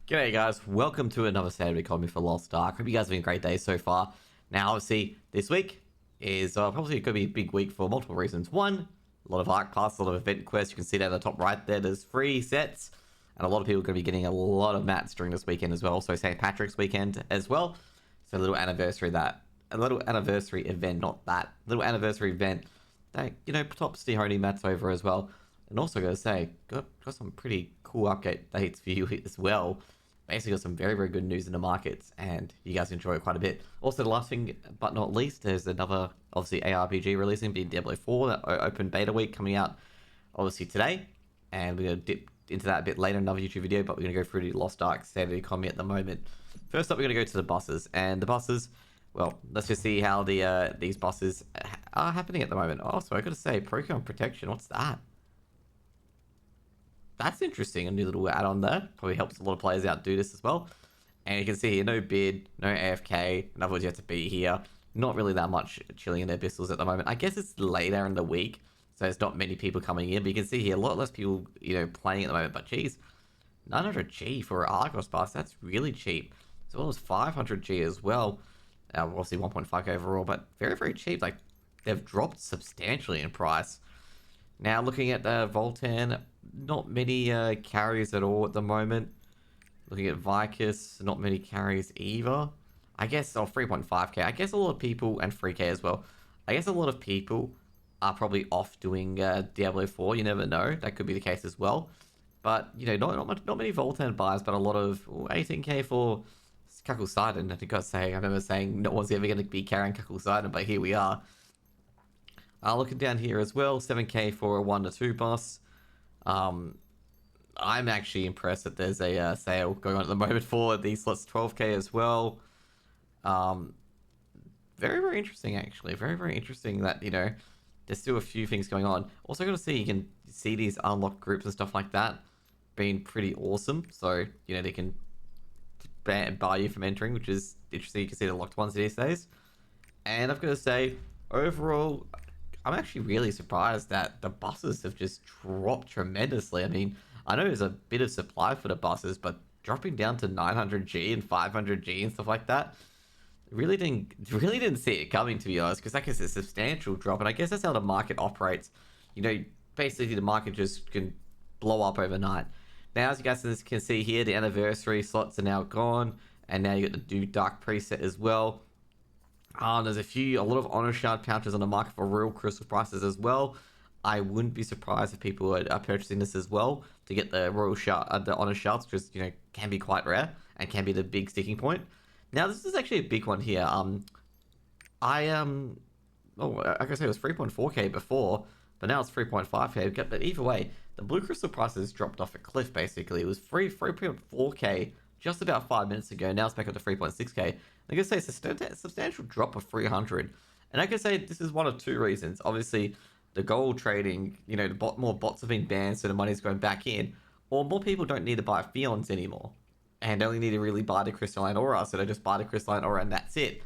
G'day guys, welcome to another Saturday Economy for Lost Ark. Hope you guys have been a great day so far. Now obviously this week is probably going to be a big week for multiple reasons. One, a lot of art classes, a lot of event quests. You can see that at the top right there, there's free sets. And a lot of people are going to be getting a lot of mats during this weekend as well. So St. Patrick's weekend as well. So a little anniversary event, not that. Little anniversary event that, top Stihoni mats over as well. And also got to say, got some pretty cool update dates for you as well. Basically got some very, very good news in the markets, and you guys enjoy it quite a bit. Also, the last thing, but not least, there's another, obviously, ARPG releasing, being Diablo 4, that open beta week coming out, obviously, today. And we're going to dip into that a bit later in another YouTube video, but we're going to go through the Lost Ark Standard Economy at the moment. First up, we're going to go to the buses. And the buses, well, let's just see how these buses are happening at the moment. Oh, so I got to say, Procon Protection, what's that? That's interesting, a new little add-on there. Probably helps a lot of players out do this as well. And you can see here, no bid, no AFK. In other words, you have to be here. Not really that much chilling in their pistols at the moment. I guess it's later in the week, so there's not many people coming in. But you can see here, a lot less people, playing at the moment. But geez, 900G for Argos bus, that's really cheap. As well as 500G as well. Obviously 1.5K overall, but very, very cheap. Like, they've dropped substantially in price. Now, looking at Voltan, not many carries at all at the moment. Looking at Vicus, not many carries either. I guess, 3.5k. I guess a lot of people, and 3k as well. I guess a lot of people are probably off doing Diablo 4. You never know. That could be the case as well. But, not many Voltan buys, but a lot of 18k for Kakulsidon. I think I remember saying no one's ever going to be carrying Kakulsidon, but here we are. Looking down here as well, 7k for a 1 to 2 bus. I'm actually impressed that there's a sale going on at the moment for these slots, 12k as well. Very, very interesting, actually. Very, very interesting that, there's still a few things going on. Also got to see, you can see these unlocked groups and stuff like that being pretty awesome. So, they can bar you from entering, which is interesting. You can see the locked ones these days. And I've got to say, overall, I'm actually really surprised that the buses have just dropped tremendously. I mean, I know there's a bit of supply for the buses, but dropping down to 900G and 500G and stuff like that, really didn't see it coming, to be honest, because that is a substantial drop, and I guess that's how the market operates. Basically the market just can blow up overnight. Now, as you guys can see here, the anniversary slots are now gone, and now you got the new Dark preset as well. There's a lot of Honor Shard pouches on the market for real crystal prices as well. I wouldn't be surprised if people are purchasing this as well to get the Royal Shard, the Honor Shards, because can be quite rare and can be the big sticking point. Now, this is actually a big one here. Like I said, it was 3.4k before, but now it's 3.5k. But either way, the blue crystal prices dropped off a cliff. Basically, it was 3.4k just about 5 minutes ago. Now it's back up to 3.6k. I can say it's a substantial drop of 300. And I can say this is one of two reasons. Obviously, the gold trading, more bots have been banned, so the money's going back in. Or more people don't need to buy Fions anymore. And only need to really buy the crystalline aura, so they just buy the crystalline aura and that's it.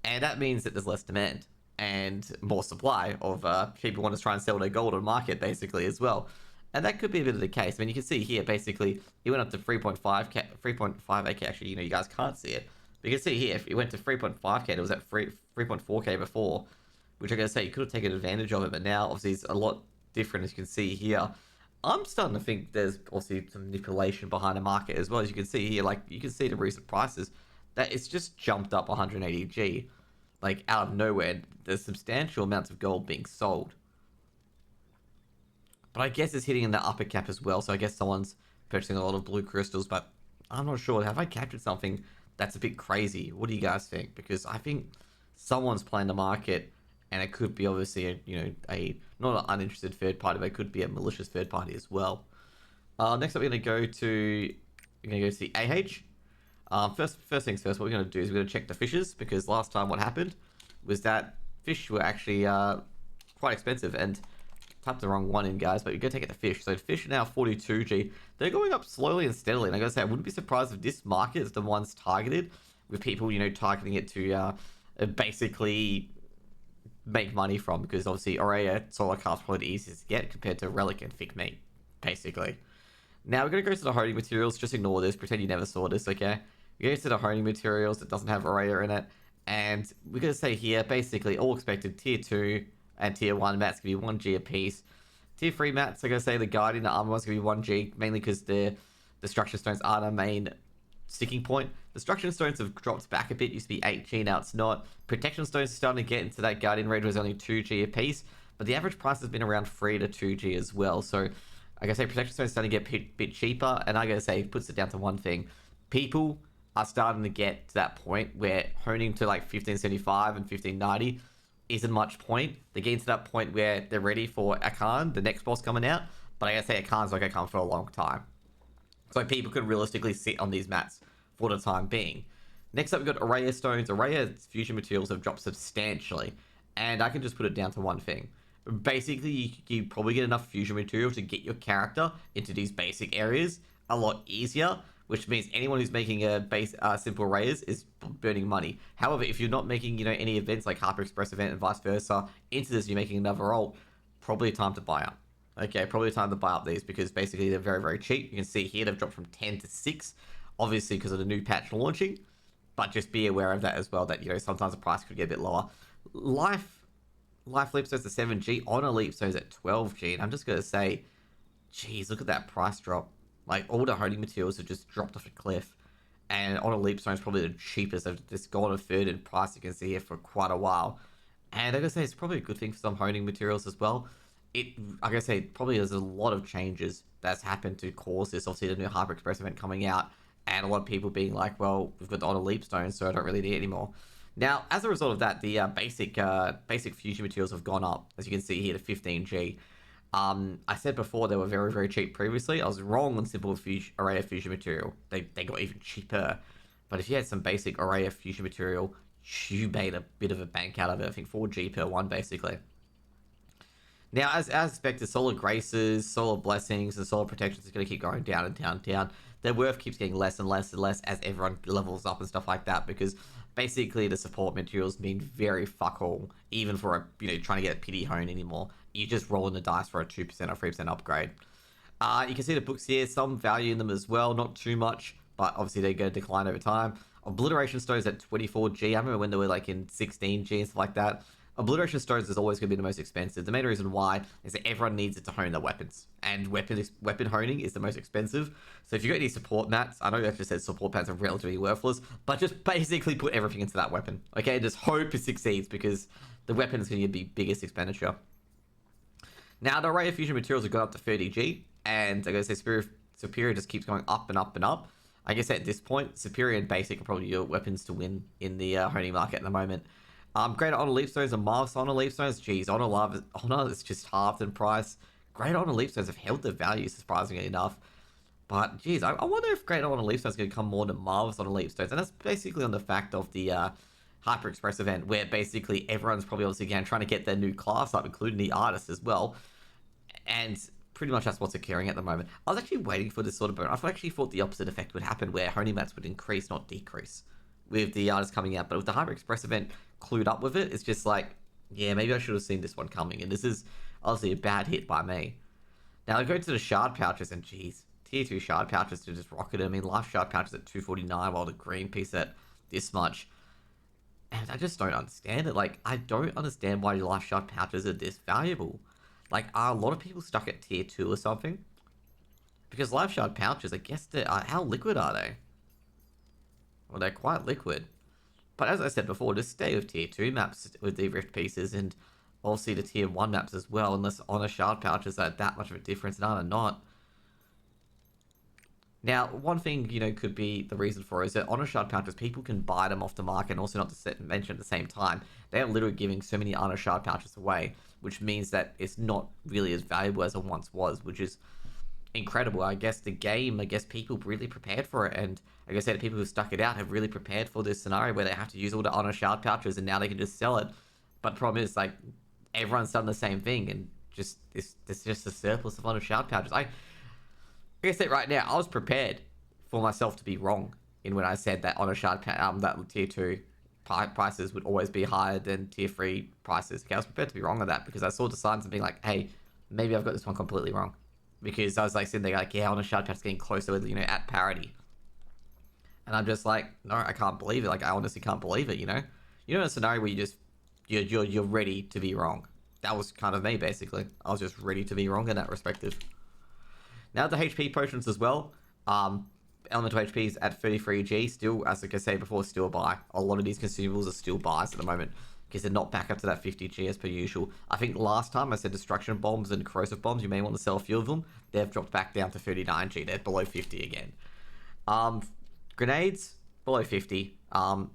And that means that there's less demand and more supply of people want to try and sell their gold on market, basically, as well. And that could be a bit of the case. I mean, you can see here, basically, it went up to 3.5k, 3.58k. Actually, you guys can't see it. But you can see here, if it went to 3.5k, it was at 3.4k before, which I gotta say, you could have taken advantage of it, but now, obviously, it's a lot different, as you can see here. I'm starting to think there's obviously some manipulation behind the market as well. As you can see here, like, you can see the recent prices, that it's just jumped up 180G, like, out of nowhere. There's substantial amounts of gold being sold. But I guess it's hitting in the upper cap as well, so I guess someone's purchasing a lot of blue crystals, but I'm not sure. Have I captured something that's a bit crazy? What do you guys think? Because I think someone's playing the market, and it could be obviously a not an uninterested third party, but it could be a malicious third party as well. Next up, we're going to go to the AH. First things first, what we're going to do is we're going to check the fishes, because last time what happened was that fish were actually quite expensive, and tapped the wrong one in, guys, but you're going to take it to fish. So fish are now 42G. They're going up slowly and steadily, and I gotta say, I wouldn't be surprised if this market is the ones targeted, with people, targeting it to basically make money from, because obviously Aurea Solar Cast probably the easiest to get compared to Relic and Thick Meat, basically. Now we're going to go to the honing materials. Just ignore this. Pretend you never saw this, okay? We go to the honing materials that doesn't have Araya in it. And we're going to say here, basically, all expected tier 2 and tier 1 mats can be 1G a piece. Tier 3 mats, I'm going to say the Guardian, the Armor one's going to be 1G, mainly because the Destruction Stones are the main sticking point. Destruction Stones have dropped back a bit. Used to be 8G, now it's not. Protection Stones are starting to get into that Guardian range, was only 2G a piece. But the average price has been around 3 to 2G as well. So I gotta say, Protection Stones starting to get a bit cheaper. And I gotta say, it puts it down to one thing. People are starting to get to that point where honing to like 1575 and 1590 isn't much point. They're getting to that point where they're ready for Akan, the next boss coming out. But I gotta say, Akan's not gonna come for a long time. So people could realistically sit on these mats for the time being. Next up, we've got Araya Stones. Araya fusion materials have dropped substantially. And I can just put it down to one thing. Basically, you probably get enough fusion material to get your character into these basic areas a lot easier, which means anyone who's making a simple Arayas is burning money. However, if you're not making, any events like Harper Express event and vice versa into this, you're making another ult, probably time to buy up. Okay, probably time to buy up these because basically they're very, very cheap. You can see here they've dropped from 10 to 6, obviously because of the new patch launching. But just be aware of that as well, that, sometimes the price could get a bit lower. Life Leap Stones at 7G, Honor Leap Stones at 12G, and I'm just going to say, geez, look at that price drop. Like, all the honing materials have just dropped off a cliff, and Honor Leap Stones probably the cheapest. They've just gone a third in price, you can see here, for quite a while. And I'm going to say it's probably a good thing for some honing materials as well. I'm going to say, probably there's a lot of changes that's happened to cause this. Obviously, the new Hyper Express event coming out, and a lot of people being like, well, we've got the Honor Leap Stones, so I don't really need it anymore. Now, as a result of that, the basic fusion materials have gone up, as you can see here, to 15G. I said before they were very, very cheap previously. I was wrong on simple array of fusion material. They got even cheaper. But if you had some basic array of fusion material, you made a bit of a bank out of it. I think 4G per one, basically. Now, as expected, Solar Graces, Solar Blessings, and Solar Protections is going to keep going down and down and down. Their worth keeps getting less and less and less as everyone levels up and stuff like that, because basically the support materials mean very fuck all, even for trying to get a pity hone anymore. You're just rolling the dice for a 2% or 3% upgrade. You can see the books here, some value in them as well, not too much, but obviously they're going to decline over time. Obliteration Stones at 24G. I remember when they were like in 16G and stuff like that. Obliteration Stones is always going to be the most expensive. The main reason why is that everyone needs it to hone their weapons. And weapon honing is the most expensive. So if you got any support mats, I know I just said support mats are relatively worthless, but just basically put everything into that weapon. Okay, just hope it succeeds, because the weapon is going to be the biggest expenditure. Now, the array of fusion materials have gone up to 30G, and I'm going to say Superior just keeps going up and up and up. I guess at this point, Superior and Basic are probably your weapons to win in the honing market at the moment. Greater Honor Leap Stones and Marvelous Honor Leap Stones. Jeez, Honor is just halved in price. Greater Honor Leap Stones have held their value, surprisingly enough. But, geez, I wonder if Greater Honor Leap Stones is going to come more than Marvelous Honor Leap Stones. And that's basically on the fact of the Hyper Express event, where basically everyone's probably obviously again trying to get their new class up, including the artists as well. And pretty much that's what's occurring at the moment. I was actually waiting for this sort of burn. I actually thought the opposite effect would happen, where honing mats would increase, not decrease, with the artists coming out. But with the Hyper Express event clued up with it, it's just like, yeah, maybe I should have seen this one coming. And this is obviously a bad hit by me. Now I go to the shard pouches, and geez, tier 2 shard pouches to just rocket it. I mean, life shard pouches at 249, while the green piece at this much. And I just don't understand it. Like, I don't understand why life shard pouches are this valuable. Like, are a lot of people stuck at tier 2 or something? Because life shard pouches, I guess how liquid are they? Well, they're quite liquid. But as I said before, just stay with tier 2 maps with the rift pieces, and obviously the tier 1 maps as well, unless honor shard pouches are that much of a difference, and are not. Now, one thing, could be the reason for it is that honor shard pouches, people can buy them off the market, and also not to mention at the same time, they are literally giving so many honor shard pouches away, which means that it's not really as valuable as it once was, which is incredible. I guess people really prepared for it, and like I said, the people who stuck it out have really prepared for this scenario where they have to use all the honor shard pouches, and now they can just sell it. But the problem is, like, everyone's done the same thing, and there's just a surplus of honor shard pouches. Like I said right now, I was prepared for myself to be wrong in when I said that honor shard that tier 2 prices would always be higher than tier 3 prices. Okay, I was prepared to be wrong on that, because I saw the signs and being like, hey, maybe I've got this one completely wrong. because I was like sitting there like, yeah, on a Shark Chat's getting closer with, at parity. And I'm just like, no, I can't believe it. Like, I honestly can't believe it, in a scenario where you're ready to be wrong. That was kind of me, basically. I was just ready to be wrong in that perspective. Now the HP potions as well. Elemental HP is at 33G. Still, as like I said before, still a buy. A lot of these consumables are still buys at the moment because they're not back up to that 50G as per usual. I think last time I said destruction bombs and corrosive bombs, you may want to sell a few of them. They've dropped back down to 39G. They're below 50 again. Grenades, below 50. I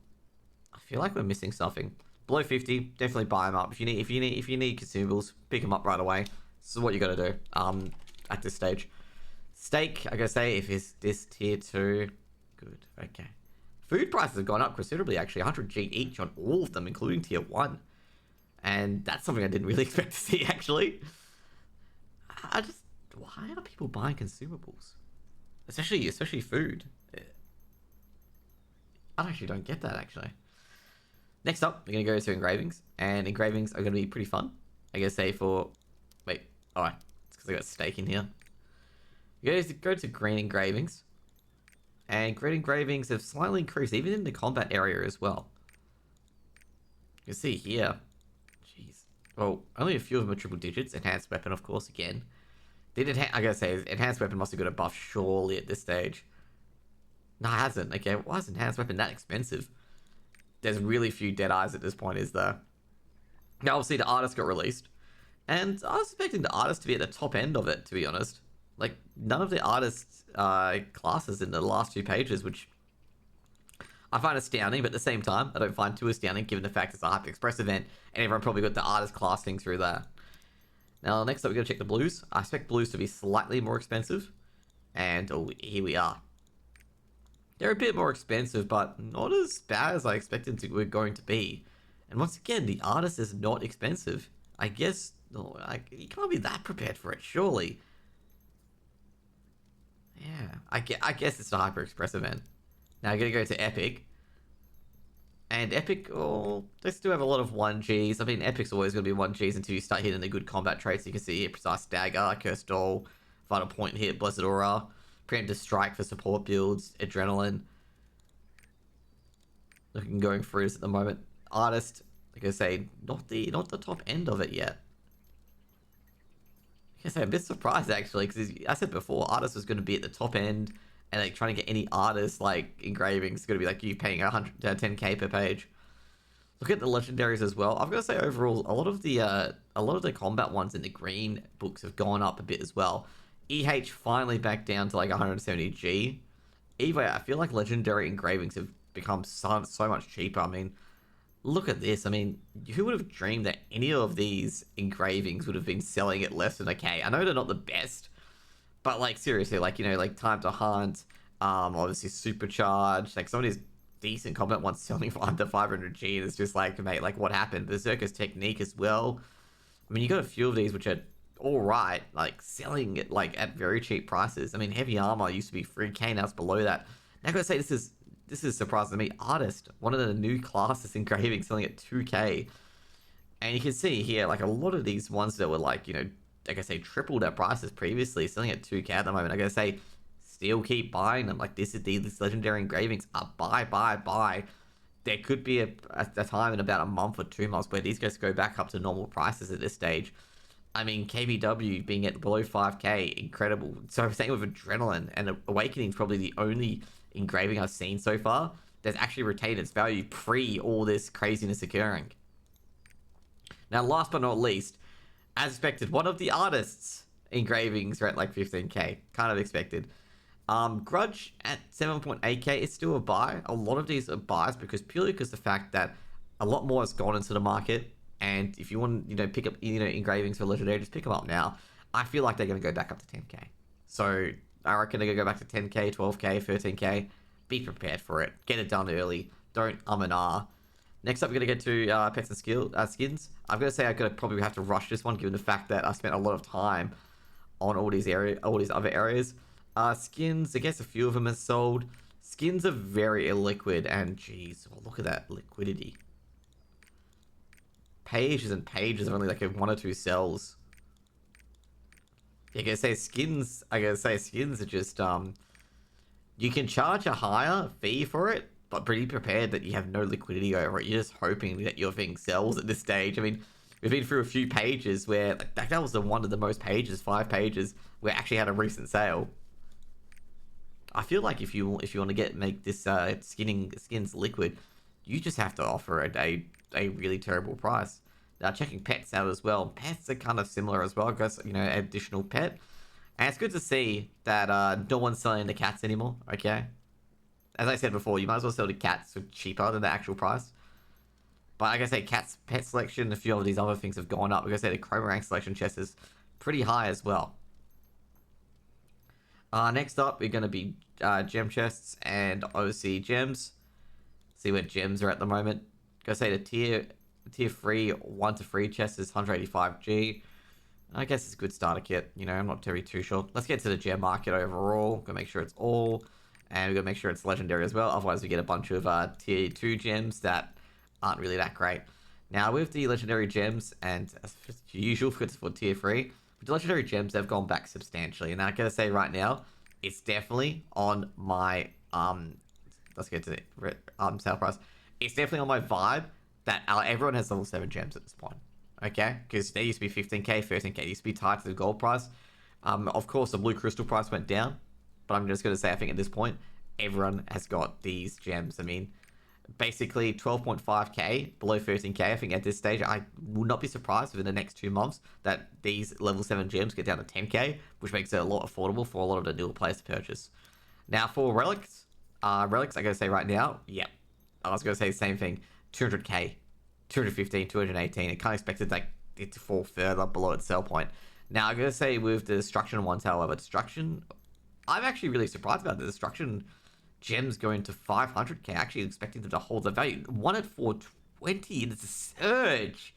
feel like we're missing something. Below 50, definitely buy them up. If you need consumables, pick them up right away. This is what you got to do. At this stage. Steak, I gotta say, if it's this tier 2, good, okay. Food prices have gone up considerably, actually, 100G each on all of them, including tier 1. And that's something I didn't really expect to see, actually. Why are people buying consumables? Especially food. I actually don't get that, actually. Next up, we're going to go to engravings. And engravings are going to be pretty fun. I gotta say for... Wait, alright. It's because I got steak in here. You go to green engravings. And green engravings have slightly increased, even in the combat area as well. You can see here. Jeez. Well, only a few of them are triple digits. Enhanced weapon, of course, again. I gotta say, enhanced weapon must have got a buff surely at this stage. No, it hasn't. Okay, why is enhanced weapon that expensive? There's really few dead eyes at this point, is there? Now, obviously, the artist got released. And I was expecting the artist to be at the top end of it, to be honest. Like, none of the artist classes in the last 2 pages, which I find astounding, but at the same time, I don't find too astounding, given the fact it's a Hyper Express event, and everyone probably got the artist class thing through there. Now, next up, we're going to check the blues. I expect blues to be slightly more expensive. And, oh, here we are. They're a bit more expensive, but not as bad as I expected they were going to be. And once again, the artist is not expensive. I guess, you can't be that prepared for it, surely. Yeah, I guess it's a Hyper Express event. Now I'm going to go to Epic. And Epic, they still have a lot of 1Gs. I mean, Epic's always going to be 1Gs until you start hitting the good combat traits. You can see here, Precise Dagger, Cursed Doll, Vital Point Hit, Blessed Aura, Preemptive Strike for support builds, Adrenaline. Looking going through this at the moment. Artist, like I say, not the top end of it yet. I'm a bit surprised actually, because I said before, artist was going to be at the top end, and like trying to get any artist like engravings is going to be like you paying 10k per page. Look at the legendaries as well. I've got to say overall, a lot of the combat ones in the green books have gone up a bit as well. EH finally back down to like 170G. Either I feel like legendary engravings have become so much cheaper. I mean, look at this. I mean, who would have dreamed that any of these engravings would have been selling at less than a K? I know they're not the best, but like seriously, like, like Time to Hunt, obviously Supercharged, like some of these decent combat ones selling for under 500G, and it's just like, mate, like what happened? Berserker's Technique as well. I mean, you got a few of these which are all right, like selling it like at very cheap prices. I mean, Heavy Armor used to be 3K, now it's below that. Now I gotta say, this is surprising to me. Artist, one of the new classes engraving, selling at 2K. And you can see here, like a lot of these ones that were like, like I say, triple their prices previously, selling at 2K at the moment. I gotta say, still keep buying them. Like these legendary engravings are buy. There could be a time in about a month or 2 months where these guys go back up to normal prices at this stage. I mean, KBW being at below 5K, incredible. So same with Adrenaline, and Awakening's probably the only engraving I've seen so far that's actually retained its value pre all this craziness occurring. Now, last but not least, as expected, one of the artists' engravings are at like 15K. Kind of expected. Grudge at 7.8K is still a buy. A lot of these are buys purely because the fact that a lot more has gone into the market. And if you want, pick up, engravings for legendary, just pick them up now. I feel like they're going to go back up to 10K. So I reckon they're going to go back to 10K, 12K, 13K. Be prepared for it. Get it done early. Don't and ah. Next up, we're going to get to pets and skins. I'm going to say I'm going to probably have to rush this one, given the fact that I spent a lot of time on all these other areas. Skins, I guess a few of them are sold. Skins are very illiquid, and geez, look at that liquidity. Pages and pages of only like 1 or 2 cells. I gotta say skins. I gotta say skins are just you can charge a higher fee for it, but be prepared that you have no liquidity over it. You're just hoping that your thing sells at this stage. I mean, we've been through a few pages where like, that was the one of the most pages, 5 pages, where it actually had a recent sale. I feel like if you want to make this skins liquid, you just have to offer it a really terrible price. Now checking pets out as well. Pets are kind of similar as well, because additional pet. And it's good to see that no one's selling the cats anymore, okay? As I said before, you might as well sell the cats for cheaper than the actual price. But like I say, cats pet selection, a few of these other things have gone up. Like I said, the chroma rank selection chest is pretty high as well. Next up, we're going to be gem chests and OC gems. See where gems are at the moment. Go say the tier 3, 1 to 3 chest is 185G. I guess it's a good starter kit. I'm not too sure. Let's get to the gem market overall. Gotta make sure it's all. And we gotta make sure it's legendary as well. Otherwise, we get a bunch of tier 2 gems that aren't really that great. Now, with the legendary gems, and as usual for tier 3, with the legendary gems, they've gone back substantially. And I gotta say right now, it's definitely on my, let's get to the sale price. It's definitely on my vibe that everyone has level 7 gems at this point. Okay, because they used to be 15k, 13k, used to be tied to the gold price. Of course, the blue crystal price went down, but I'm just going to say, I think at this point, everyone has got these gems. I mean, basically 12.5k, below 13k. I think at this stage, I will not be surprised within the next 2 months that these level 7 gems get down to 10k, which makes it a lot affordable for a lot of the newer players to purchase. Now, for relics, I got to say right now, yeah, I was going to say the same thing, 200k. 215, 218. It can't expect it to fall further below its sell point. Now, I'm going to say with the destruction ones, however, destruction, I'm actually really surprised about the destruction gems going to 500k. Actually expecting them to hold the value. One at 420, it's a surge.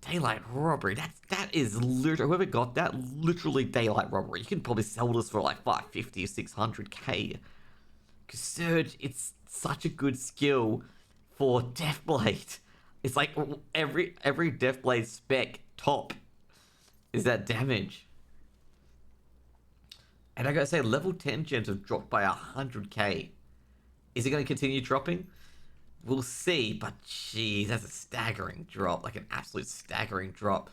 Daylight robbery. That is literally, whoever got that, literally daylight robbery. You can probably sell this for like 550 or 600k. Because surge, it's such a good skill for Deathblade. It's like every Deathblade spec top is that damage. And I gotta say, level 10 gems have dropped by 100k. Is it going to continue dropping? We'll see, but jeez, that's a staggering drop. Like an absolute staggering drop.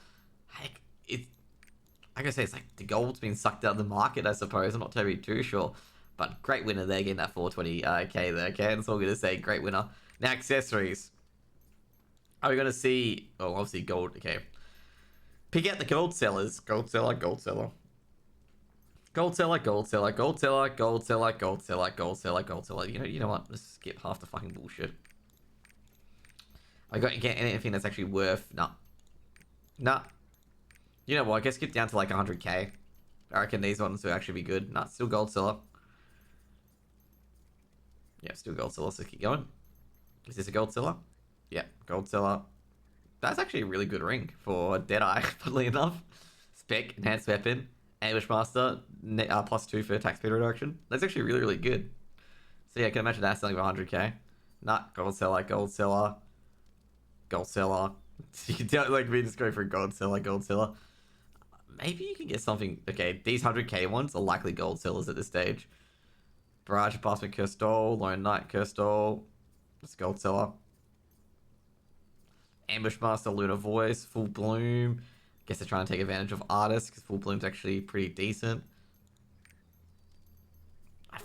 Heck, I gotta say, it's like the gold's been sucked out of the market, I suppose. I'm not terribly too sure. But great winner there, getting that 420k there, okay? That's all I'm going to say, great winner. Now, accessories. Are we going to see... Oh, obviously gold, okay. Pick out the gold sellers. Gold seller, gold seller. Gold seller, gold seller, gold seller, gold seller, gold seller, gold seller, gold seller. You know what? Let's skip half the fucking bullshit. I got to get anything that's actually worth... Nah. You know what? I guess skip down to like 100k. I reckon these ones will actually be good. Nah, still gold seller. Yeah, still gold seller, so keep going. Is this a gold seller? Yeah, gold seller. That's actually a really good ring for Deadeye, funnily enough. Spec, enhanced weapon, ambush master, +2 for attack speed reduction. That's actually really, really good. So yeah, I can imagine that selling for 100k. Nah, gold seller, gold seller, gold seller. You can tell, like, we just go for gold seller, gold seller. Maybe you can get something. Okay, these 100k ones are likely gold sellers at this stage. Barrage Apartment Cursed-Doll, Lone Knight Cursed-Doll. That's gold seller. Ambush Master, Lunar Voice, Full Bloom. Guess they're trying to take advantage of artists because Full Bloom's actually pretty decent.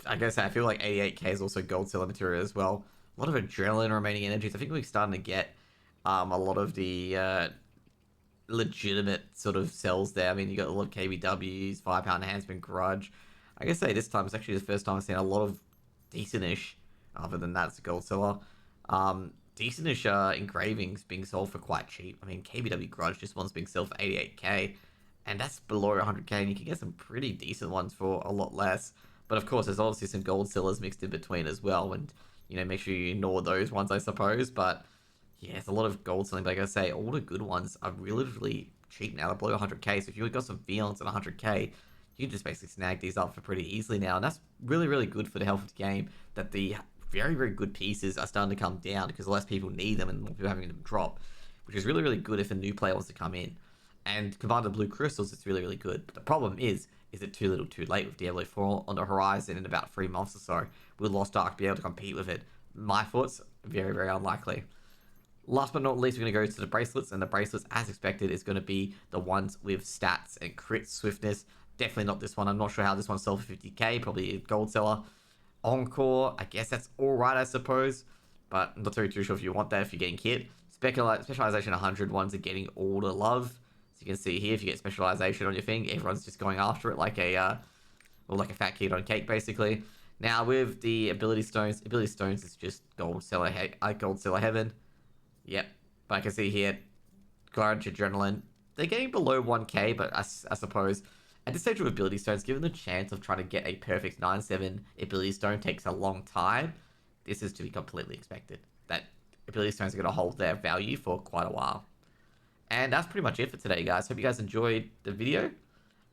I guess I feel like 88k is also gold seller material as well. A lot of adrenaline remaining energies. I think we're starting to get a lot of the legitimate sort of sells there. I mean, you got a lot of KBWs, £5 Enhancement Grudge. I guess say this time it's actually the first time I've seen a lot of decent-ish, other than that, it's a gold seller. Decent-ish engravings being sold for quite cheap. I mean, KBW Grudge, just one's being sold for 88k, and that's below 100k, and you can get some pretty decent ones for a lot less. But of course, there's obviously some gold sellers mixed in between as well, and, make sure you ignore those ones, I suppose. But yeah, it's a lot of gold selling, but like I say, all the good ones are relatively cheap now. They're below 100k, so if you've got some Fions at 100k, you can just basically snag these up for pretty easily now, and that's really, really good for the health of the game, that the very, very good pieces are starting to come down because less people need them and more people having them drop, which is really, really good if a new player wants to come in. And combined with blue crystals, it's really, really good. But the problem is it too little too late with Diablo 4 on the horizon in about 3 months or so? Will Lost Ark be able to compete with it? My thoughts, very, very unlikely. Last but not least, we're going to go to the bracelets, and the bracelets, as expected, is going to be the ones with stats and crit swiftness. Definitely not this one. I'm not sure how this one sells for 50k, probably a gold seller. Encore, I guess that's alright, I suppose, but I'm not too sure if you want that if you're getting kit. Specialization 100 ones are getting all the love. As you can see here, if you get specialization on your thing, everyone's just going after it like a like a fat kid on cake, basically. Now with the ability stones is just gold seller heaven. Yep, but I can see here, Courage, Adrenaline, they're getting below 1k, but I suppose at this stage of ability stones, given the chance of trying to get a perfect 9-7 ability stone takes a long time, this is to be completely expected. That ability stones are going to hold their value for quite a while. And that's pretty much it for today, guys. Hope you guys enjoyed the video.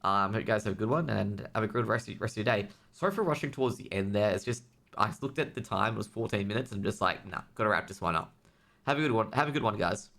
Hope you guys have a good one, and have a good rest of your day. Sorry for rushing towards the end there. It's just, I looked at the time, it was 14 minutes, and I'm just like, nah, gotta wrap this one up. Have a good one. Have a good one, guys.